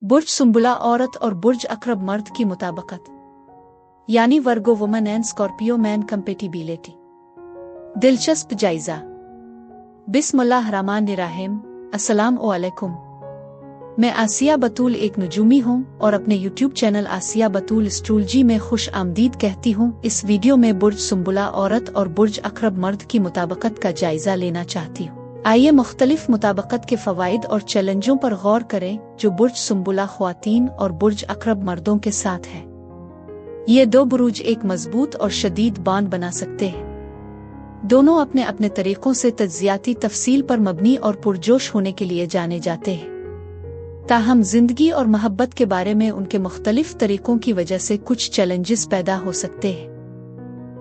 बुर्ज सुंबुला औरत और बुर्ज अक्रब मर्द की मुताबिकत, यानी Virgo woman and Scorpio man compatibility. दिलचस्प जायजा। बिस्मिल्लाहिर्रहमानिर्रहीम। अस्सलाम वालेकुम। मैं आसिया बतूल एक नजूमी हूँ और अपने YouTube चैनल आसिया बतूल एस्ट्रोलॉजी में खुश आमदीद कहती हूँ। इस वीडियो में बुर्ज सुंबुला औरत और बुर्ज अक्रब मर्द की मुताबिकत का जायजा लेना चाहती हूँ। आइए मुख्तलिफ मुताबिकत के फवाइद और चैलेंजों पर गौर करें जो बुर्ज सुंबुला ख्वातीन और बुर्ज अक्रब मर्दों के साथ है। ये दो बुरुज एक मजबूत और शदीद बांड बना सकते हैं। दोनों अपने अपने तरीकों से तज्जियाती तफसील पर मबनी और पुरजोश होने के लिए जाने जाते हैं। ताहम जिंदगी और मोहब्बत के बारे में उनके मुख्तलिफ तरीकों की वजह से कुछ चैलेंजेस पैदा हो सकते हैं।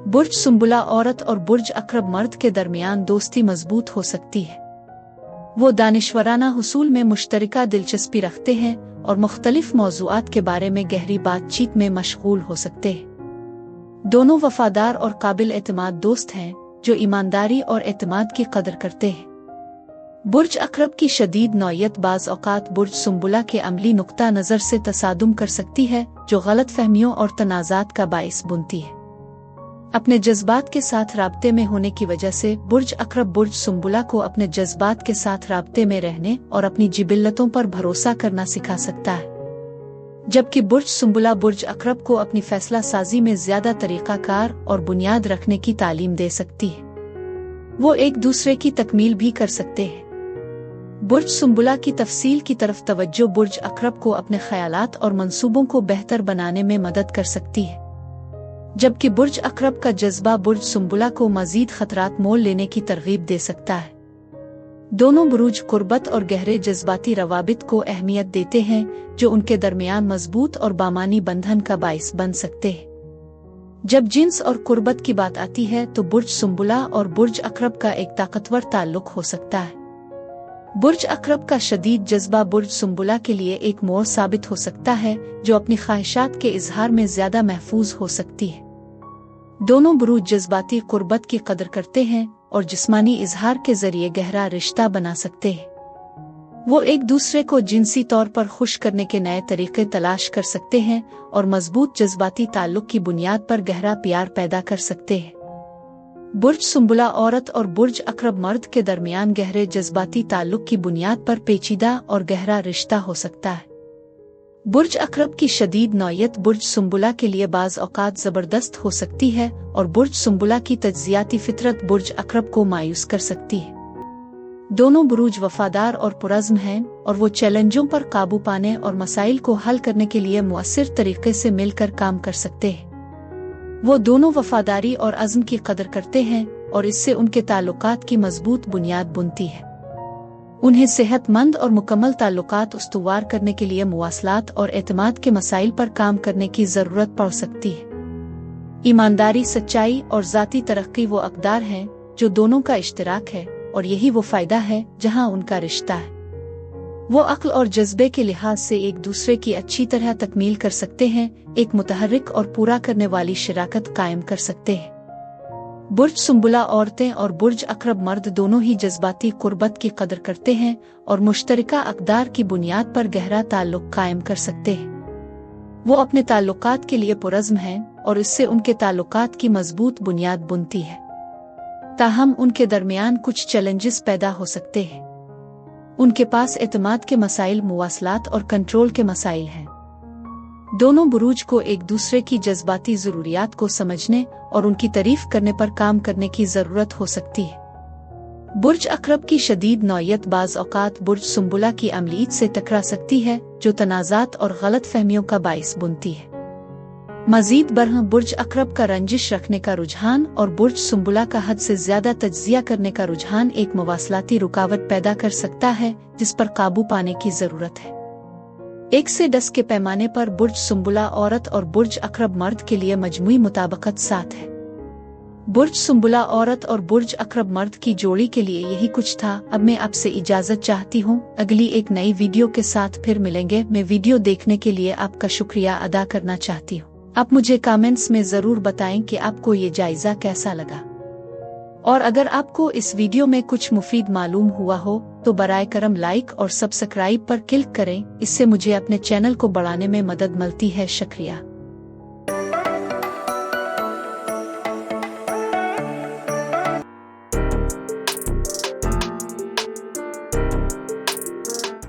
बुर्ज सुंबुला औरत और बुर्ज अक्रब मर्द के दरमियान दोस्ती मजबूत हो सकती है। वो दानिश्वराना हुसूल में मुश्तरका दिलचस्पी रखते हैं और मुख्तलिफ मौज़ूआत के बारे में गहरी बातचीत में मशगूल हो सकते हैं। दोनों वफादार और काबिल एतमाद दोस्त हैं जो ईमानदारी और एतमाद की कदर करते हैं। बुर्ज अक्रब की शदीद नौयत बाज़ औक़ात बुर्ज सुंबुला के अमली नुक्ता नज़र से तसादुम कर सकती है जो गलत फहमियों और तनाज़ात का बाइस बनती है। अपने जज्बात के साथ राब्ते में होने की वजह से बुर्ज अक्रब बुर्ज सुंबुला को अपने जज्बात के साथ राब्ते में रहने और अपनी जिबिल्लतों पर भरोसा करना सिखा सकता है, जबकि बुर्ज सुंबुला बुर्ज अक्रब को अपनी फैसला साजी में ज्यादा तरीकाकार और बुनियाद रखने की तालीम दे सकती है। वो एक दूसरे की तकमील भी कर सकते हैं। बुर्ज सुंबुला की तफसील की तरफ तवज्जो बुर्ज अक्रब को अपने ख्यालात और मंसूबों को बेहतर बनाने में मदद कर सकती है, जबकि बुर्ज अक्रब का जज्बा बुर्ज सुंबुला को मजीद खतरात मोल लेने की तरगीब दे सकता है। दोनों बुरुज कुर्बत और गहरे जज्बाती रवाबित को अहमियत देते हैं जो उनके दरमियान मजबूत और बामानी बंधन का बाइस बन सकते हैं। जब जिन्स और कुर्बत की बात आती है तो बुर्ज सुंबुला और बुर्ज अक्रब का एक ताकतवर ताल्लुक हो सकता है। बुर्ज अक्रब का शदीद जज्बा बुर्ज सुंबुला के लिए एक मोड़ साबित हो सकता है जो अपनी ख्वाहिशात के इजहार में ज्यादा महफूज हो सकती है। दोनों बुरुज जज्बाती कुर्बत की कदर करते हैं और जिस्मानी इजहार के जरिए गहरा रिश्ता बना सकते हैं। वो एक दूसरे को जिनसी तौर पर खुश करने के नए तरीके तलाश कर सकते हैं और मजबूत जज्बाती ताल्लुक की बुनियाद पर गहरा प्यार पैदा कर सकते हैं। बुर्ज सुंबुला औरत और बुर्ज अक्रब मर्द के दरमियान गहरे जज्बाती ताल्लुक की बुनियाद पर पेचीदा और गहरा रिश्ता हो सकता है। बुर्ज अक्रब की शदीद नौयत बुर्ज सुंबुला के लिए बाज़ औक़ात ज़बरदस्त हो सकती है और बुर्ज सुंबुला की तज्जियाती फितरत बुर्ज अक्रब को मायूस कर सकती है। दोनों बुरुज वफादार और पुरज़्म हैं और वो चैलेंजों पर काबू पाने और मसाइल को हल करने के लिए मुअस्सिर तरीके से मिलकर काम कर सकते हैं। वो दोनों वफादारी और अज़्म की कदर करते हैं और इससे उनके ताल्लुकात की मजबूत बुनियाद बुनती है। उन्हें सेहतमंद और मुकम्मल ताल्लुकात उस्तुवार करने के लिए मुवासलात और एतमाद के मसाइल पर काम करने की ज़रूरत पड़ सकती है। ईमानदारी, सच्चाई और ज़ाती तरक्की वो अक़दार हैं जो दोनों का इश्तिराक है और यही वो फ़ायदा है जहाँ उनका रिश्ता है। वो अक्ल और जज्बे के लिहाज से एक दूसरे की अच्छी तरह तकमील कर सकते हैं, एक मुतहर्रिक और पूरा करने वाली शराकत कायम कर सकते हैं। बुर्ज सुंबुला औरतें और बुर्ज अक्रब मर्द दोनों ही जज्बाती कुर्बत की कदर करते हैं और मुश्तरका अक़दार की बुनियाद पर गहरा ताल्लुक कायम कर सकते हैं। वो अपने ताल्लुकात के लिए पुरज़्म हैं और इससे उनके ताल्लुकात की मजबूत बुनियाद बुनती है। ताहम उनके दरमियान कुछ चैलेंजेस पैदा हो सकते हैं। उनके पास एतमाद के मसाइल, मुवासलात और कंट्रोल के मसाइल हैं। दोनों बुरूज को एक दूसरे की जज्बाती ज़रूरियात को समझने और उनकी तारीफ करने पर काम करने की ज़रूरत हो सकती है। बुर्ज अक्रब की शदीद नौयत बाज़ औक़ात बुर्ज सुंबुला की अमलीत से टकरा सकती है जो तनाज़ात और गलत फहमियों का बाइस बुनती है। मज़ीद बरह बुर्ज अक्रब का रंजिश रखने का रुझान और बुर्ज सुंबुला का हद से ज्यादा तज्जिया करने का रुझान एक मुवासलाती रुकावट पैदा कर सकता है जिस पर काबू पाने की जरूरत है। 1 से 10 के पैमाने पर बुर्ज सुंबुला औरत और बुर्ज अक्रब मर्द के लिए मजमूई मुताबिकत 7 है। बुर्ज सुंबुला औरत और बुर्ज अक्रब मर्द की जोड़ी के लिए यही कुछ था। अब मैं आपसे इजाजत चाहती हूँ। अगली एक नई वीडियो के साथ फिर मिलेंगे। मैं वीडियो देखने के लिए आपका शुक्रिया अदा करना चाहती हूँ। आप मुझे कमेंट्स में जरूर बताएं कि आपको ये जायजा कैसा लगा। اور اگر آپ کو اس ویڈیو میں کچھ مفید معلوم ہوا ہو تو برائے کرم لائک اور سبسکرائب پر کلک کریں، اس سے مجھے اپنے چینل کو بڑھانے میں مدد ملتی ہے۔ شکریہ۔